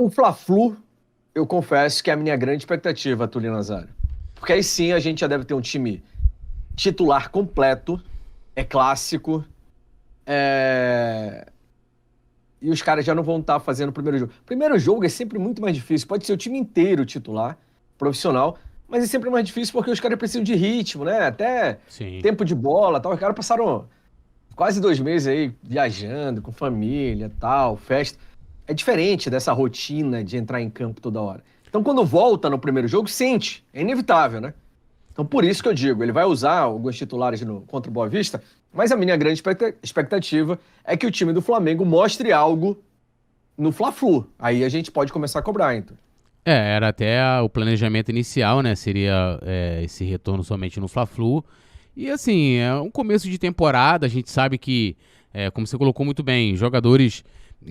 O Fla-Flu, eu confesso que é a minha grande expectativa, Túlio Nazário. Porque aí sim a gente já deve ter um time titular completo, é clássico, e os caras já não vão estar fazendo o primeiro jogo. O primeiro jogo é sempre muito mais difícil, pode ser o time inteiro titular, profissional, mas é sempre mais difícil porque os caras precisam de ritmo, né? Até Sim. tempo de bola, tal. Os caras passaram quase 2 meses aí viajando com família, tal, festa. É diferente dessa rotina de entrar em campo toda hora. Então, quando volta no primeiro jogo, sente, é inevitável, né? Então, por isso que eu digo, ele vai usar alguns titulares contra o Boa Vista, mas a minha grande expectativa é que o time do Flamengo mostre algo no Fla-Flu. Aí a gente pode começar a cobrar, então. Era até o planejamento inicial, né? Seria esse retorno somente no Fla-Flu. E assim, é um começo de temporada, a gente sabe que, como você colocou muito bem, jogadores,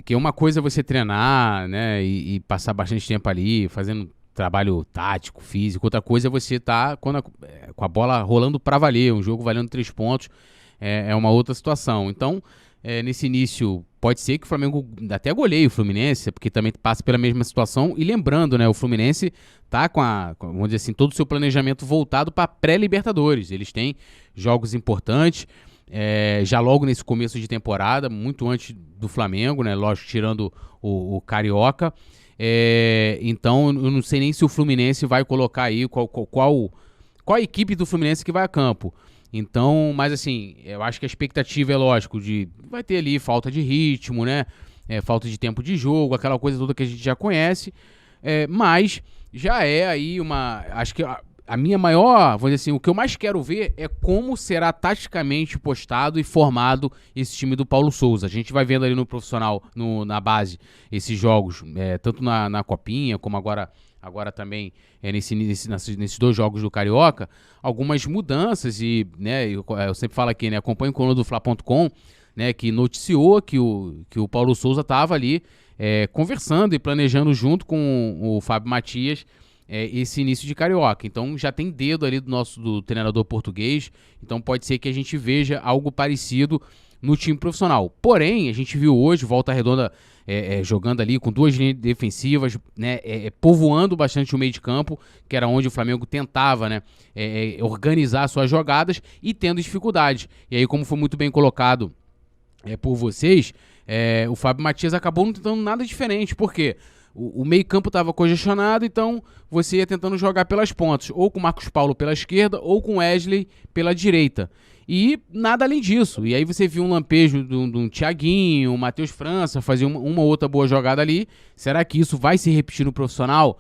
que uma coisa é você treinar, né, e passar bastante tempo ali, fazendo trabalho tático, físico, outra coisa é você estar com a bola rolando pra valer, um jogo valendo 3 pontos, é uma outra situação. Então, nesse início, pode ser que o Flamengo até goleie o Fluminense, porque também passa pela mesma situação. E lembrando, né, o Fluminense tá vamos dizer assim, todo o seu planejamento voltado para pré-Libertadores. Eles têm jogos importantes, já logo nesse começo de temporada, muito antes do Flamengo, né, lógico, tirando o Carioca. Então, eu não sei nem se o Fluminense vai colocar aí qual a equipe do Fluminense que vai a campo. Então, mas assim, eu acho que a expectativa é lógico vai ter ali falta de ritmo, né? Falta de tempo de jogo, aquela coisa toda que a gente já conhece. Mas já é aí acho que a minha maior, vou dizer assim, o que eu mais quero ver é como será taticamente postado e formado esse time do Paulo Souza. A gente vai vendo ali no profissional, na base, esses jogos, tanto na Copinha, como agora também nesses 2 jogos do Carioca, algumas mudanças e, né, eu sempre falo aqui, né, acompanho o coluna do Fla.com, né, que noticiou que o Paulo Souza estava ali conversando e planejando junto com o Fábio Matias esse início de Carioca. Então já tem dedo ali do treinador português, então pode ser que a gente veja algo parecido no time profissional. Porém, a gente viu hoje Volta Redonda jogando ali com 2 linhas defensivas, né, povoando bastante o meio de campo, que era onde o Flamengo tentava, né, organizar suas jogadas e tendo dificuldades. E aí, como foi muito bem colocado por vocês, o Fábio Matias acabou não tentando nada diferente. Por quê? O meio-campo estava congestionado, então você ia tentando jogar pelas pontas, ou com o Marcos Paulo pela esquerda, ou com o Wesley pela direita. E nada além disso. E aí você viu um lampejo de um Thiaguinho, um Matheus França, fazer uma outra boa jogada ali. Será que isso vai se repetir no profissional?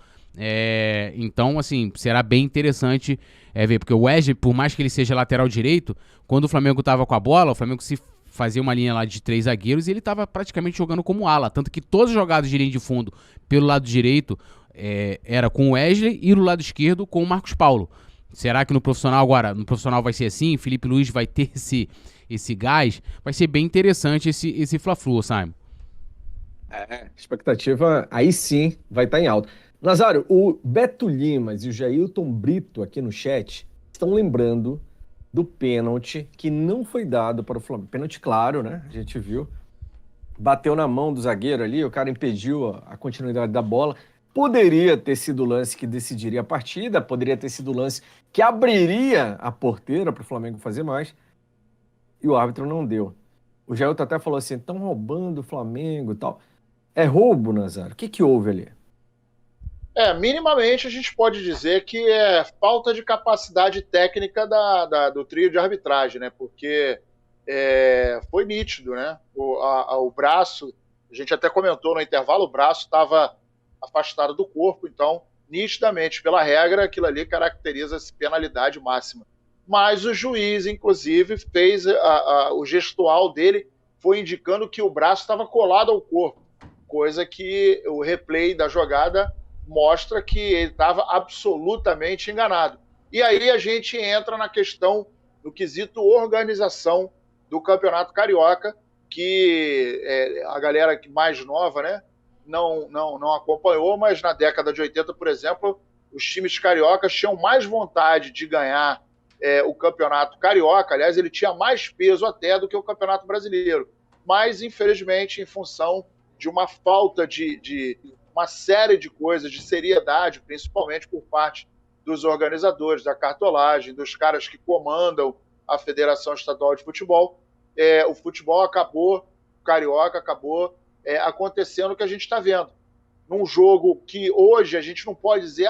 Então, assim, será bem interessante ver, porque o Wesley, por mais que ele seja lateral direito, quando o Flamengo estava com a bola, o Flamengo se fazia uma linha lá de 3 zagueiros e ele estava praticamente jogando como ala. Tanto que todas as jogadas de linha de fundo pelo lado direito era com o Wesley e no lado esquerdo com o Marcos Paulo. Será que no profissional agora, no profissional vai ser assim? Felipe Luiz vai ter esse gás? Vai ser bem interessante esse Fla-Flu, Simon. Expectativa aí sim vai estar em alta. Nazário, o Beto Limas e o Jailton Brito aqui no chat estão lembrando do pênalti que não foi dado para o Flamengo. Pênalti claro, né? A gente viu. Bateu na mão do zagueiro ali, o cara impediu a continuidade da bola. Poderia ter sido o lance que decidiria a partida, poderia ter sido o lance que abriria a porteira para o Flamengo fazer mais, e o árbitro não deu. O Jailton até falou assim: estão roubando o Flamengo e tal. É roubo, Nazário? O que que houve ali? Minimamente a gente pode dizer que é falta de capacidade técnica do trio de arbitragem, né? Porque foi nítido, né? O braço, a gente até comentou no intervalo, o braço estava afastado do corpo, então, nitidamente, pela regra, aquilo ali caracteriza-se penalidade máxima. Mas o juiz, inclusive, fez o gestual dele, foi indicando que o braço estava colado ao corpo, coisa que o replay da jogada mostra que ele estava absolutamente enganado. E aí a gente entra na questão do quesito organização do Campeonato Carioca, que a galera mais nova, né, não acompanhou, mas na década de 80, por exemplo, os times cariocas tinham mais vontade de ganhar o Campeonato Carioca. Aliás, ele tinha mais peso até do que o Campeonato Brasileiro. Mas, infelizmente, em função de uma falta de uma série de coisas de seriedade, principalmente por parte dos organizadores da cartolagem, dos caras que comandam a Federação Estadual de Futebol. O futebol acabou, o Carioca acabou acontecendo o que a gente está vendo. Num jogo que hoje a gente não pode dizer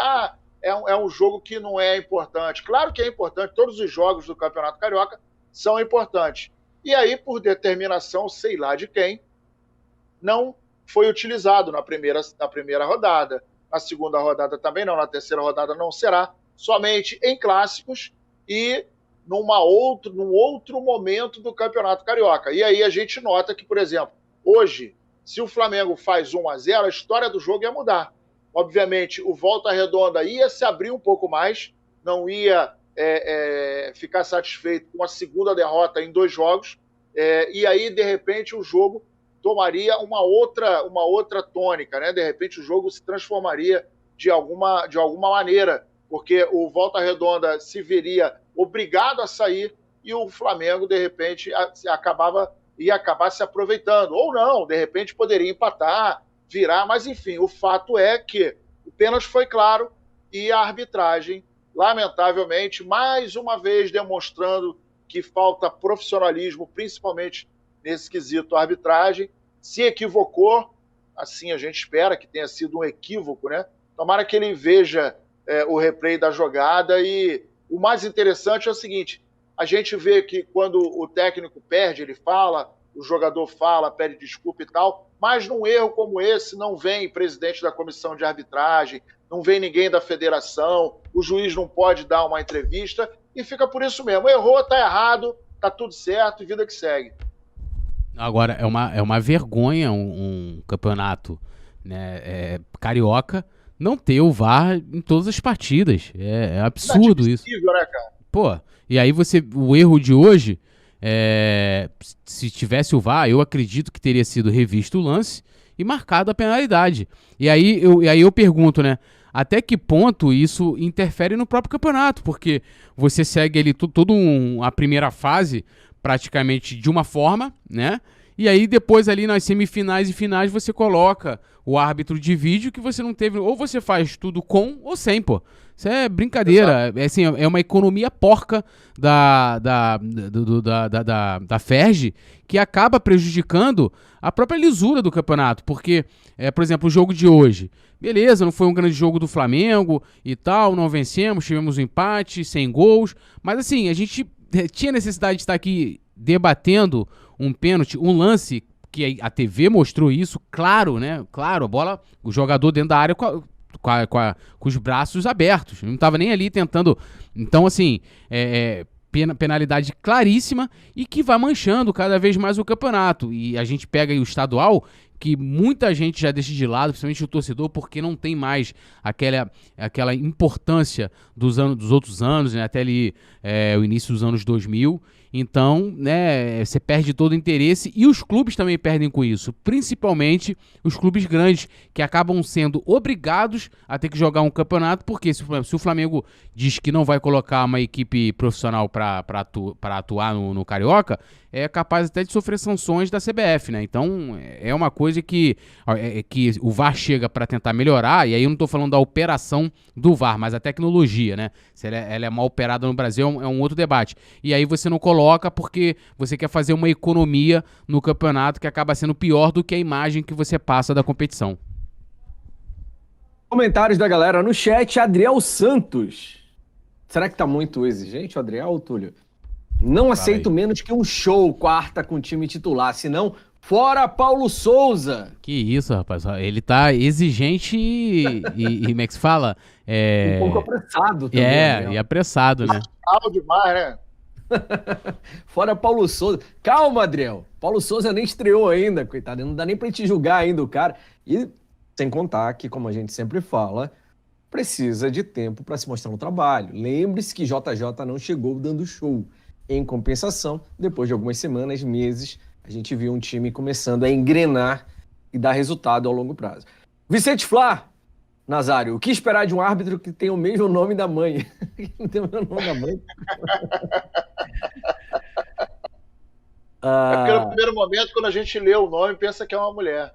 é um jogo que não é importante. Claro que é importante, todos os jogos do Campeonato Carioca são importantes. E aí, por determinação, sei lá de quem, não foi utilizado na primeira rodada, na segunda rodada também não, na terceira rodada não será, somente em clássicos e num outro momento do Campeonato Carioca. E aí a gente nota que, por exemplo, hoje, se o Flamengo faz 1-0, a história do jogo ia mudar. Obviamente, o Volta Redonda ia se abrir um pouco mais, não ia ficar satisfeito com a segunda derrota em 2 jogos, e aí, de repente, o jogo tomaria uma outra tônica, né? De repente o jogo se transformaria de alguma maneira, porque o Volta Redonda se veria obrigado a sair e o Flamengo, de repente, ia acabar se aproveitando. Ou não, de repente poderia empatar, virar, mas enfim, o fato é que o pênalti foi claro e a arbitragem, lamentavelmente, mais uma vez demonstrando que falta profissionalismo, principalmente nesse quesito arbitragem, se equivocou, assim a gente espera que tenha sido um equívoco, né? Tomara que ele veja o replay da jogada e o mais interessante é o seguinte, a gente vê que quando o técnico perde, ele fala, o jogador fala, pede desculpa e tal, mas num erro como esse não vem presidente da comissão de arbitragem, não vem ninguém da federação, o juiz não pode dar uma entrevista e fica por isso mesmo. Errou, tá errado, tá tudo certo e vida que segue. Agora, é uma vergonha um campeonato, né, carioca não ter o VAR em todas as partidas. É absurdo isso. Né, cara? Pô, e aí o erro de hoje, se tivesse o VAR, eu acredito que teria sido revisto o lance e marcado a penalidade. E aí eu pergunto, né, até que ponto isso interfere no próprio campeonato? Porque você segue ali toda a primeira fase praticamente de uma forma, né? E aí depois ali nas semifinais e finais você coloca o árbitro de vídeo que você não teve, ou você faz tudo com ou sem, pô. Isso é brincadeira, é uma economia porca da FERJ que acaba prejudicando a própria lisura do campeonato, porque, por exemplo, o jogo de hoje, beleza, não foi um grande jogo do Flamengo e tal, não vencemos, tivemos um empate, sem gols, mas assim, a gente tinha necessidade de estar aqui debatendo um pênalti, um lance que a TV mostrou isso, claro, né? Claro, a bola, o jogador dentro da área com os braços abertos, não estava nem ali tentando. Então, assim, penalidade claríssima e que vai manchando cada vez mais o campeonato. E a gente pega aí o estadual, que muita gente já deixa de lado, principalmente o torcedor, porque não tem mais aquela importância dos outros anos, né, até ali o início dos anos 2000. Então, né, você perde todo o interesse e os clubes também perdem com isso, principalmente os clubes grandes, que acabam sendo obrigados a ter que jogar um campeonato, porque se o Flamengo diz que não vai colocar uma equipe profissional para atuar no Carioca, é capaz até de sofrer sanções da CBF, né? Então, é uma coisa que o VAR chega para tentar melhorar, e aí eu não estou falando da operação do VAR, mas a tecnologia, né? Se ela é mal operada no Brasil, é um outro debate. E aí você não coloca porque você quer fazer uma economia no campeonato que acaba sendo pior do que a imagem que você passa da competição. Comentários da galera no chat. Adriel Santos. Será que tá muito exigente, Adriel ou Túlio? Não aceito menos que um show quarta com o time titular, senão fora Paulo Souza. Que isso, rapaz. Ele tá exigente e como é que se fala? Um pouco apressado também. E apressado, né? Demais, né? Fora Paulo Souza. Calma, Adriel. Paulo Souza nem estreou ainda, coitado. Não dá nem pra gente julgar ainda o cara. E sem contar que, como a gente sempre fala, precisa de tempo para se mostrar no trabalho. Lembre-se que JJ não chegou dando show. Em compensação, depois de algumas semanas, meses, a gente viu um time começando a engrenar e dar resultado ao longo prazo. Vicente Flá, Nazário, o que esperar de um árbitro que tem o mesmo nome da mãe? Não tem o mesmo nome da mãe? Porque no primeiro momento, quando a gente lê o nome, pensa que é uma mulher.